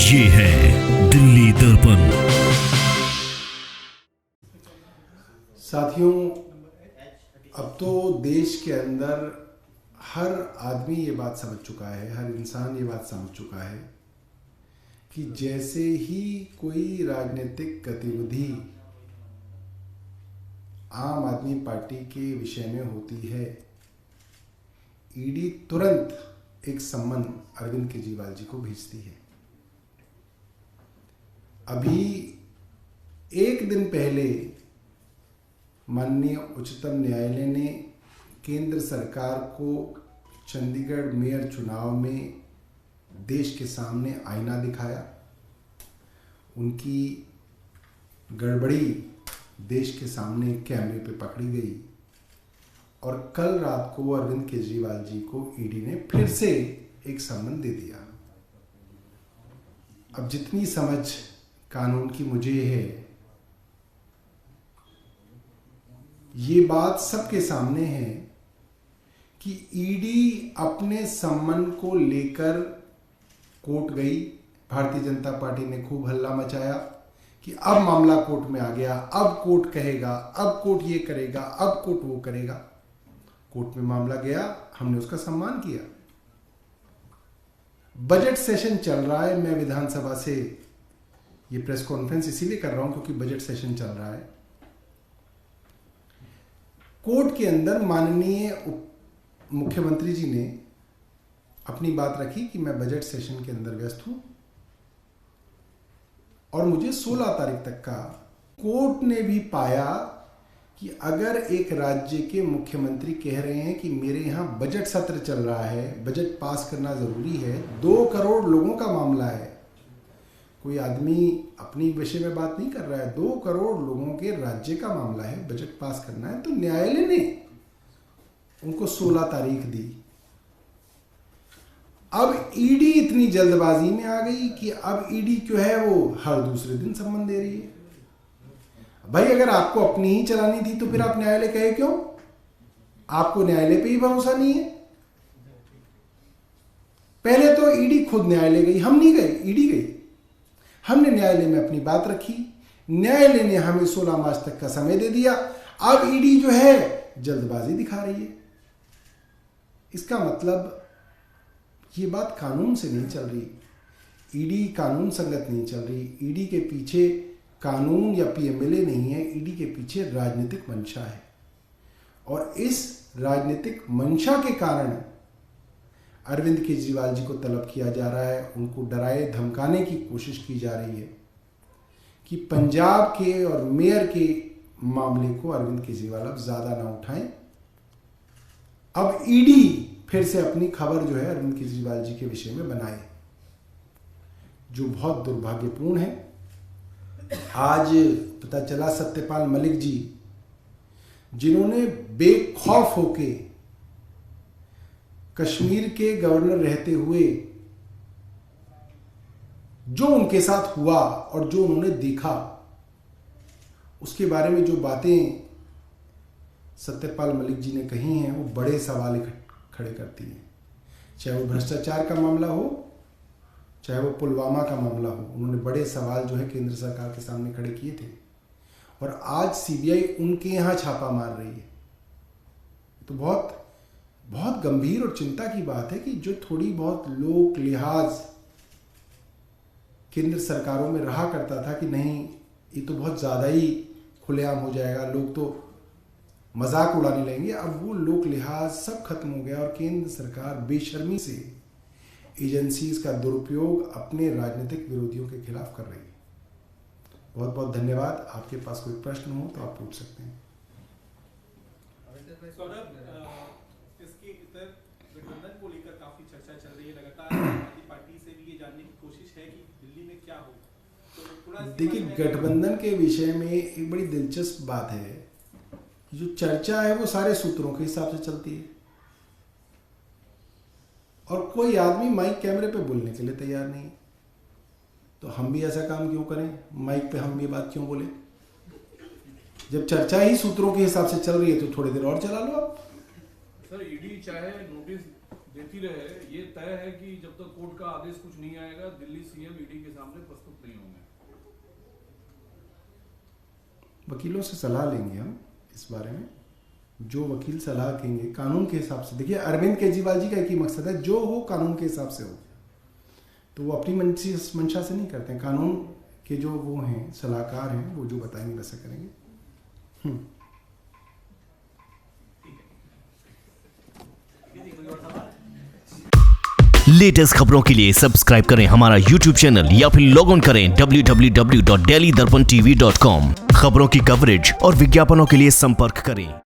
ये है दिल्ली दर्पण। साथियों, अब तो देश के अंदर हर आदमी ये बात समझ चुका है, हर इंसान ये बात समझ चुका है कि जैसे ही कोई राजनीतिक गतिविधि आम आदमी पार्टी के विषय में होती है, ईडी तुरंत एक सम्मन अरविंद केजरीवाल जी को भेजती है। अभी एक दिन पहले माननीय उच्चतम न्यायालय ने केंद्र सरकार को चंडीगढ़ मेयर चुनाव में देश के सामने आईना दिखाया। उनकी गड़बड़ी देश के सामने कैमरे पे पकड़ी गई और कल रात को अरविंद केजरीवाल जी को ईडी ने फिर से एक सम्मन दे दिया। अब जितनी समझ कानून की मुझे है, ये बात सबके सामने है कि ईडी अपने सम्मन को लेकर कोर्ट गई। भारतीय जनता पार्टी ने खूब हल्ला मचाया कि अब मामला कोर्ट में आ गया, अब कोर्ट कहेगा, अब कोर्ट ये करेगा, अब कोर्ट वो करेगा। कोर्ट में मामला गया, हमने उसका सम्मान किया। बजट सेशन चल रहा है। मैं विधानसभा से ये प्रेस कॉन्फ्रेंस इसीलिए कर रहा हूं क्योंकि बजट सेशन चल रहा है। कोर्ट के अंदर माननीय मुख्यमंत्री जी ने अपनी बात रखी कि मैं बजट सेशन के अंदर व्यस्त हूं और मुझे 16 तारीख तक का। कोर्ट ने भी पाया कि अगर एक राज्य के मुख्यमंत्री कह रहे हैं कि मेरे यहां बजट सत्र चल रहा है, बजट पास करना जरूरी है, 2 करोड़ लोगों का मामला है, कोई आदमी अपनी विषय में बात नहीं कर रहा है, 2 करोड़ लोगों के राज्य का मामला है, बजट पास करना है, तो न्यायालय ने उनको 16 तारीख दी। अब ईडी इतनी जल्दबाजी में आ गई कि अब ईडी क्यों है वो हर दूसरे दिन सम्मन दे रही है। भाई, अगर आपको अपनी ही चलानी थी तो फिर आप न्यायालय कहे क्यों? आपको न्यायालय पे ही भरोसा नहीं है। पहले तो ईडी खुद न्यायालय गई, हम नहीं गए, ईडी गई। हमने न्यायालय में अपनी बात रखी, न्यायालय ने हमें 16 मार्च तक का समय दे दिया। अब ईडी जो है जल्दबाजी दिखा रही है। इसका मतलब ये बात कानून से नहीं चल रही, ईडी कानून संगत नहीं चल रही। ईडी के पीछे कानून या पीएमएलए नहीं है, ईडी के पीछे राजनीतिक मंशा है और इस राजनीतिक मंशा के कारण अरविंद केजरीवाल जी को तलब किया जा रहा है। उनको डराए धमकाने की कोशिश की जा रही है कि पंजाब के और मेयर के मामले को अरविंद केजरीवाल अब ज्यादा ना उठाएं। अब ईडी फिर से अपनी खबर जो है अरविंद केजरीवाल जी के विषय में बनाए, जो बहुत दुर्भाग्यपूर्ण है। आज पता चला सत्यपाल मलिक जी, जिन्होंने बेखौफ होके कश्मीर के गवर्नर रहते हुए जो उनके साथ हुआ और जो उन्होंने देखा, उसके बारे में जो बातें सत्यपाल मलिक जी ने कही हैं, वो बड़े सवाल खड़े करती हैं। चाहे वो भ्रष्टाचार का मामला हो, चाहे वो पुलवामा का मामला हो, उन्होंने बड़े सवाल जो है केंद्र सरकार के सामने खड़े किए थे और आज सीबीआई उनके यहां छापा मार रही है। तो बहुत बहुत गंभीर और चिंता की बात है कि जो थोड़ी बहुत लोक लिहाज केंद्र सरकारों में रहा करता था कि नहीं ये तो बहुत ज़्यादा ही खुलेआम हो जाएगा, लोग तो मजाक उड़ाने लगेंगे, अब वो लोक लिहाज सब खत्म हो गया और केंद्र सरकार बेशर्मी से एजेंसीज का दुरुपयोग अपने राजनीतिक विरोधियों के खिलाफ कर रही है। बहुत बहुत धन्यवाद। आपके पास कोई प्रश्न हो तो आप पूछ सकते हैं। इसके इतर गठबंधन को लेकर काफी चर्चा चल रही है लगातार। आम आदमी पार्टी से भी ये जानने की कोशिश है कि दिल्ली में क्या हो। तो देखिए, गठबंधन के विषय में एक बड़ी दिलचस्प बात है, जो चर्चा है वो सारे सूत्रों के हिसाब से चलती है और कोई आदमी माइक कैमरे पे बोलने के लिए तैयार नहीं। तो हम भी ऐसा काम क्यों करें, माइक पे हम ये बात क्यों बोले? जब चर्चा ही सूत्रों के हिसाब से चल रही है तो थोड़ी देर और चला लो आप। सर, ईडी चाहे नोटिस देती रहे, ये तय है कि जब तक कोर्ट का आदेश कुछ नहीं आएगा दिल्ली सीएम ईडी के सामने प्रस्तुत नहीं होंगे। वकीलों से सलाह लेंगे हम इस बारे में, जो वकील सलाह देंगे कानून के हिसाब से। देखिए अरविंद केजरीवाल जी का एक ही मकसद है, जो हो कानून के हिसाब से हो, तो वो अपनी मंशा से नहीं करते हैं। कानून के जो वो हैं सलाहकार हैं, वो जो बताएंगे वैसा करेंगे। लेटेस्ट खबरों के लिए सब्सक्राइब करें हमारा YouTube चैनल या फिर लॉग ऑन करें www.delhidarpantv.com। खबरों की कवरेज और विज्ञापनों के लिए संपर्क करें।